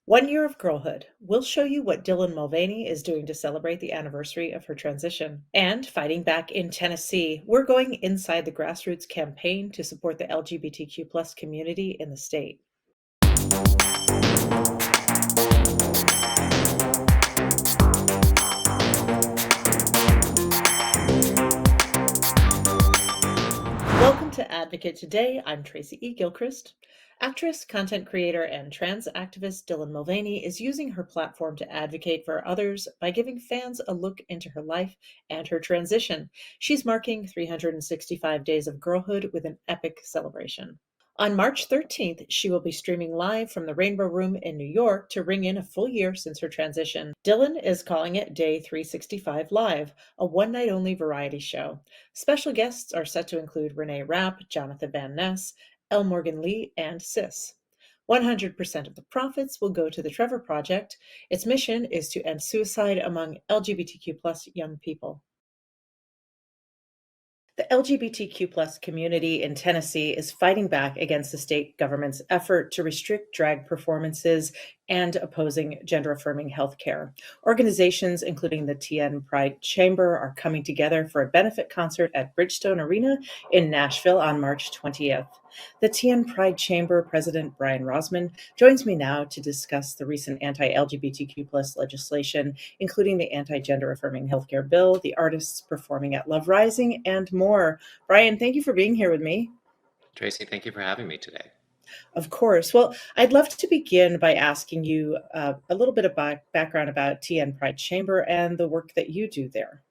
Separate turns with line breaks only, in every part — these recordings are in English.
One year of girlhood. We'll show you what Dylan Mulvaney is doing to celebrate the anniversary of her transition. And fighting back in Tennessee, we're going inside the grassroots campaign to support the LGBTQ plus community in the state. Welcome to Advocate Today. I'm Tracy E. Gilchrist. Actress, content creator, and trans activist Dylan Mulvaney is using her platform to advocate for others by giving fans a look into her life and her transition. She's marking 365 days of girlhood with an epic celebration. On March 13th, she will be streaming live from the Rainbow Room in New York to ring in a full year since her transition. Dylan is calling it Day 365 Live, a one-night only variety show. Special guests are set to include Renee Rapp, Jonathan Van Ness, L. Morgan Lee, and Sis. 100% of the profits will go to the Trevor Project. Its mission is to end suicide among LGBTQ plus young people. The LGBTQ plus community in Tennessee is fighting back against the state government's effort to restrict drag performances and opposing gender-affirming healthcare. Organizations, including the TN Pride Chamber, are coming together for a benefit concert at Bridgestone Arena in Nashville on March 20th. The TN Pride Chamber President Brian Rosman joins me now to discuss the recent anti-LGBTQ plus legislation, including the anti-gender affirming healthcare bill, the artists performing at Love Rising, and more. Brian, thank you for being here with me.
Tracy, thank you for having me today.
Of course. Well, I'd love to begin by asking you a little bit of background about TN Pride Chamber and the work that you do there.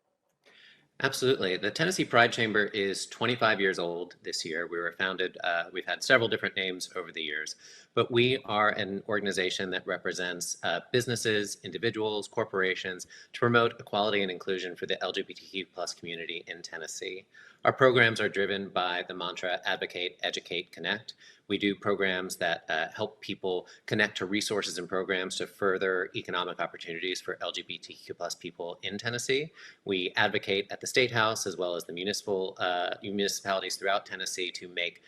Absolutely. The Tennessee Pride Chamber is 25 years old this year. We were founded, we've had several different names over the years, but we are an organization that represents businesses, individuals, corporations to promote equality and inclusion for the LGBTQ plus community in Tennessee. Our programs are driven by the mantra advocate, educate, connect. We do programs that help people connect to resources and programs to further economic opportunities for LGBTQ plus people in Tennessee. We advocate at the State House as well as the municipalities throughout Tennessee to make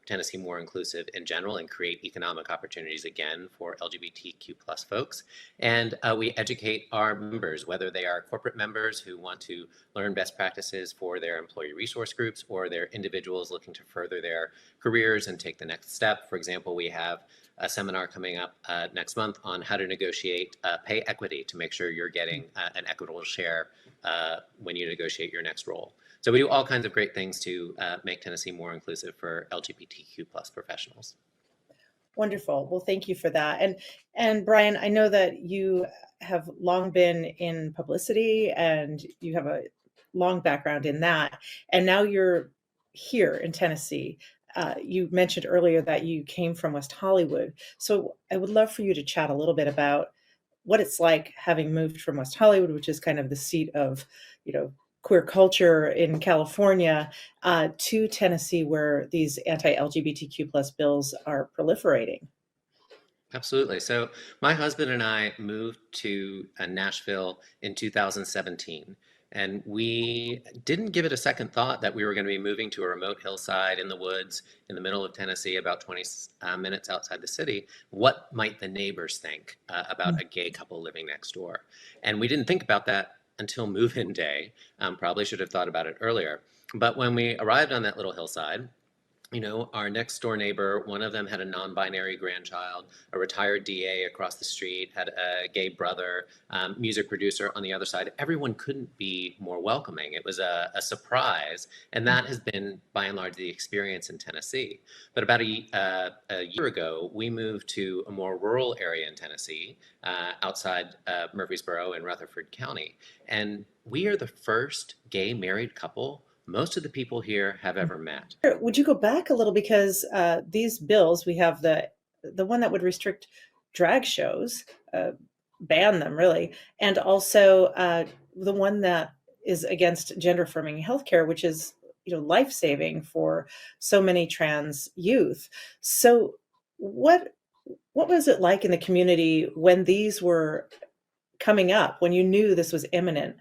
Tennessee more inclusive in general and create economic opportunities again for LGBTQ plus folks. And we educate our members, whether they are corporate members who want to learn best practices for their employee resource groups or they're individuals looking to further their careers and take the next step. For example, we have a seminar coming up next month on how to negotiate pay equity to make sure you're getting an equitable share when you negotiate your next role. So we do all kinds of great things to make Tennessee more inclusive for LGBTQ plus professionals.
Wonderful. Well, thank you for that. And Brian, I know that you have long been in publicity and you have a long background in that. And now you're here in Tennessee. You mentioned earlier that you came from West Hollywood. So I would love for you to chat a little bit about what it's like having moved from West Hollywood, which is kind of the seat of, queer culture in California, to Tennessee, where these anti-LGBTQ plus bills are proliferating.
Absolutely. So my husband and I moved to Nashville in 2017. And we didn't give it a second thought that we were going to be moving to a remote hillside in the woods in the middle of Tennessee, about 20 minutes outside the city. What might the neighbors think about a gay couple living next door? And we didn't think about that until move-in day. Probably should have thought about it earlier. But when we arrived on that little hillside, our next door neighbor, one of them had a non-binary grandchild, a retired DA across the street, had a gay brother, music producer on the other side. Everyone couldn't be more welcoming. It was a surprise, and that has been, by and large, the experience in Tennessee. But about a year ago, we moved to a more rural area in Tennessee, outside Murfreesboro in Rutherford County. And we are the first gay married couple most of the people here have ever met.
Would you go back a little, because these bills, we have the one that would restrict drag shows, ban them really, and also the one that is against gender affirming healthcare, which is life-saving for so many trans youth. So what was it like in the community when these were coming up, when you knew this was imminent?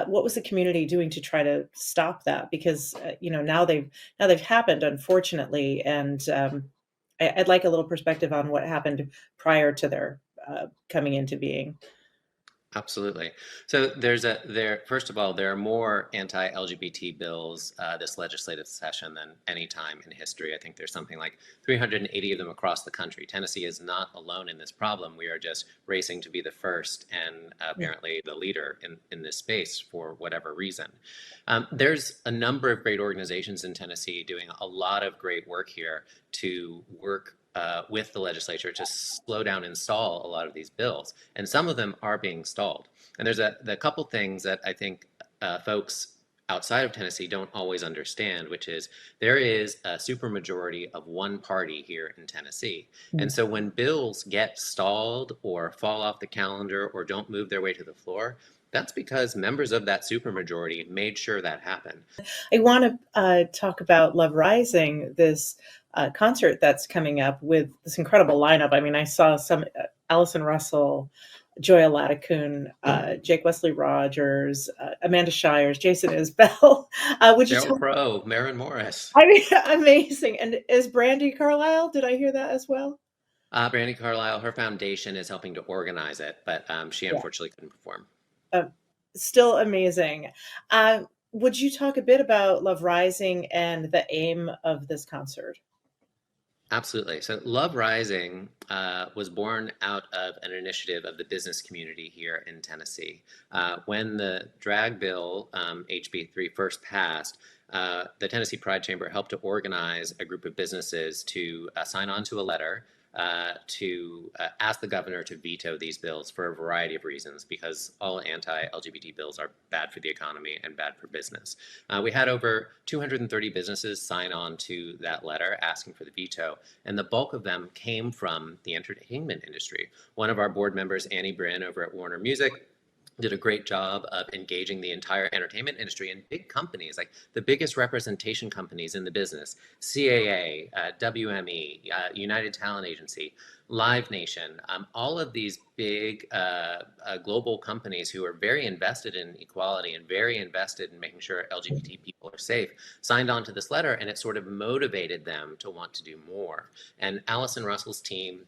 What was the community doing to try to stop that? Because now they've happened, unfortunately, and I'd like a little perspective on what happened prior to their coming into being.
Absolutely. So first of all, there are more anti-LGBT bills this legislative session than any time in history. I think there's something like 380 of them across the country. Tennessee is not alone in this problem. We are just racing to be the first and
Yeah.
apparently the leader in this space for whatever reason. There's a number of great organizations in Tennessee doing a lot of great work here to work with the legislature to slow down and stall a lot of these bills. And some of them are being stalled. And there's a couple things that I think folks outside of Tennessee don't always understand, which is there is a supermajority of one party here in Tennessee. And
Mm.
so when bills get stalled or fall off the calendar or don't move their way to the floor, that's because members of that supermajority made sure that happened.
I want to talk about Love Rising, this concert that's coming up with this incredible lineup. I mean, I saw some Allison Russell, Joya Latticoon, Jake Wesley Rogers, Amanda Shires, Jason Isbell. Would you
Cheryl
tell?
Crow, Maren Morris.
I mean, amazing. And is Brandy Carlisle? Did I hear that as well?
Brandy Carlisle, her foundation is helping to organize it, but she
Yeah,
unfortunately couldn't perform.
uh, still amazing. Would you talk a bit about Love Rising and the aim of this concert?
Absolutely. So, Love Rising was born out of an initiative of the business community here in Tennessee. When the drag bill, HB3, first passed, the Tennessee Pride Chamber helped to organize a group of businesses to sign on to a letter to ask the governor to veto these bills for a variety of reasons, because all anti-LGBT bills are bad for the economy and bad for business. We had over 230 businesses sign on to that letter asking for the veto, and the bulk of them came from the entertainment industry. One of our board members, Annie Bryn, over at Warner Music, did a great job of engaging the entire entertainment industry and big companies, like the biggest representation companies in the business, CAA, WME, United Talent Agency, Live Nation, all of these big global companies who are very invested in equality and very invested in making sure LGBT people are safe, signed on to this letter, and it sort of motivated them to want to do more. And Allison Russell's team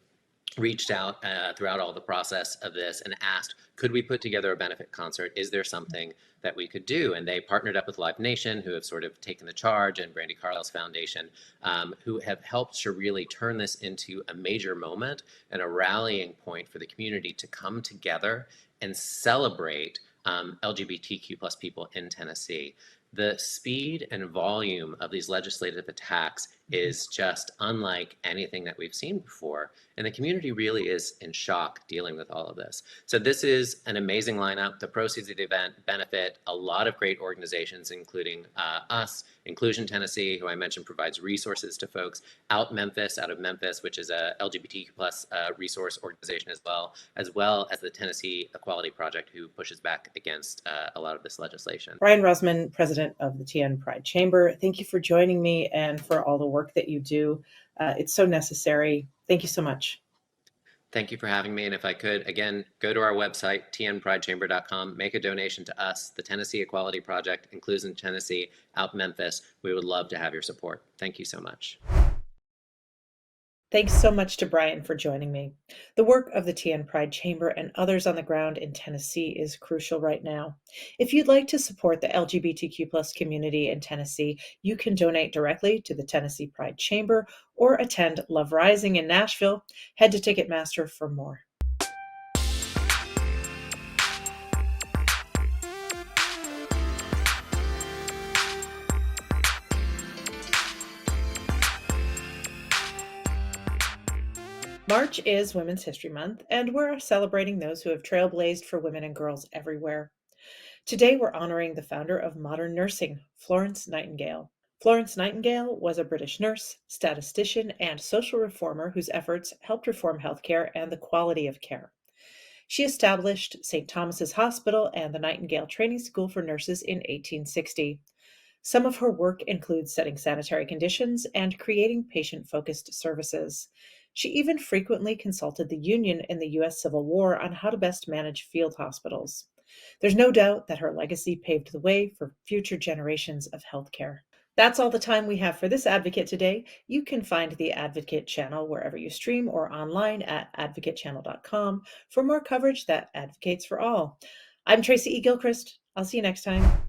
reached out throughout all the process of this and asked, could we put together a benefit concert? Is there something that we could do? And they partnered up with Live Nation, who have sort of taken the charge, and Brandy Carlisle's foundation, who have helped to really turn this into a major moment and a rallying point for the community to come together and celebrate LGBTQ plus people in Tennessee. The speed and volume of these legislative attacks is just unlike anything that we've seen before. And the community really is in shock dealing with all of this. So this is an amazing lineup. The proceeds of the event benefit a lot of great organizations, including us, Inclusion Tennessee, who I mentioned provides resources to folks, Out Memphis, out of Memphis, which is a LGBTQ plus resource organization as well as the Tennessee Equality Project, who pushes back against a lot of this legislation.
Brian Rosman, president of the TN Pride Chamber, thank you for joining me and for all the work that you do. It's so necessary. Thank you so much.
Thank you for having me. And if I could, again, go to our website, tnpridechamber.com, make a donation to us, the Tennessee Equality Project, Inclusion Tennessee, Out Memphis. We would love to have your support. Thank you so much.
Thanks so much to Brian for joining me. The work of the TN Pride Chamber and others on the ground in Tennessee is crucial right now. If you'd like to support the LGBTQ plus community in Tennessee, you can donate directly to the Tennessee Pride Chamber or attend Love Rising in Nashville. Head to Ticketmaster for more. March is Women's History Month, and we're celebrating those who have trailblazed for women and girls everywhere. Today, we're honoring the founder of modern nursing, Florence Nightingale. Florence Nightingale was a British nurse, statistician, and social reformer whose efforts helped reform healthcare and the quality of care. She established St. Thomas's Hospital and the Nightingale Training School for Nurses in 1860. Some of her work includes setting sanitary conditions and creating patient-focused services. She even frequently consulted the Union in the U.S. Civil War on how to best manage field hospitals. There's no doubt that her legacy paved the way for future generations of healthcare. That's all the time we have for this Advocate today. You can find the Advocate channel wherever you stream or online at advocatechannel.com for more coverage that advocates for all. I'm Tracy E. Gilchrist. I'll see you next time.